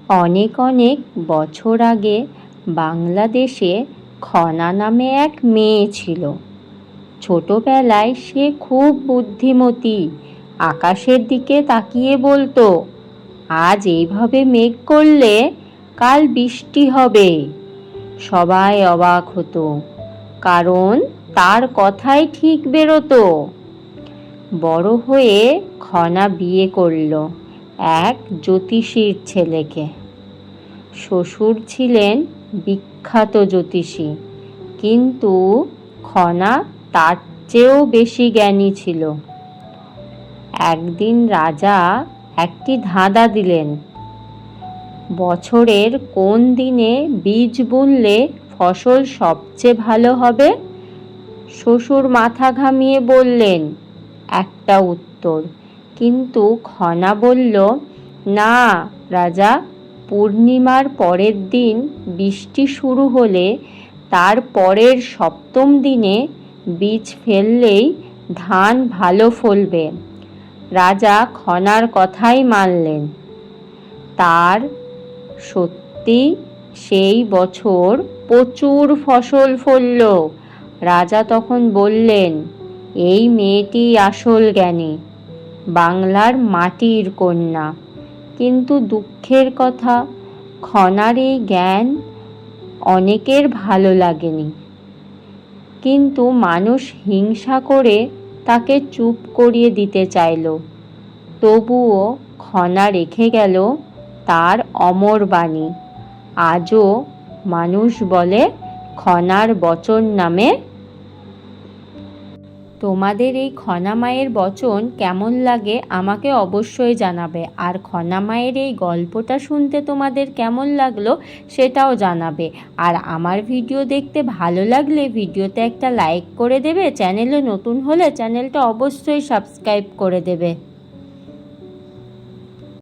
অনেক অনেক বছর আগে বাংলাদেশে খনা নামে এক মেয়ে ছিল। ছোটবেলায় সে খুব বুদ্ধিমতী। আকাশের দিকে তাকিয়ে বলতো, আজ এইভাবে মেঘ করলে কাল বৃষ্টি হবে। সবাই অবাক হতো, কারণ তার কথাই ঠিক বেরোতো। বড় হয়ে খনা বিয়ে করলো এক জ্যোতিষীর ছেলেকে। শ্বশুর ছিলেন বিখ্যাত জ্যোতিষী, কিন্তু খনা তার চেয়েও বেশি জ্ঞানী ছিল। একদিন রাজা একটি ধাঁধা দিলেন, বছরের কোন দিনে বীজ বুনলে ফসল সবচেয়ে ভালো হবে? শ্বশুর মাথা ঘামিয়ে বললেন একটা উত্তর, কিন্তু খনা বলল, না রাজা, পূর্ণিমার পরের দিন বৃষ্টি শুরু হলে তার পরের সপ্তম দিনে বীজ ফেললেই ধান ভালো ফলবে। রাজা খনার কথাই মানলেন। তার সত্যি সেই বছর প্রচুর ফসল ফলল। রাজা তখন বললেন, এই মেয়েটি আসল জ্ঞানী, বাংলার মাটির কন্যা। কিন্তু দুঃখের কথা, খনার এই জ্ঞান অনেকের ভালো লাগেনি। কিন্তু মানুষ হিংসা করে তাকে চুপ করিয়ে দিতে চাইল। তবুও খনা রেখে গেল তার অমর বাণী। আজও মানুষ বলে খনার বচন নামে। তোমাদের এই খনা মায়ের বচন কেমন লাগে আমাকে অবশ্যই জানাবে। আর খনা মায়ের এই গল্পটা শুনতে তোমাদের কেমন লাগলো সেটাও জানাবে। আর আমার ভিডিও দেখতে ভালো লাগলে ভিডিওতে একটা লাইক করে দেবে। চ্যানেলে নতুন হলে চ্যানেলটা অবশ্যই সাবস্ক্রাইব করে দেবে।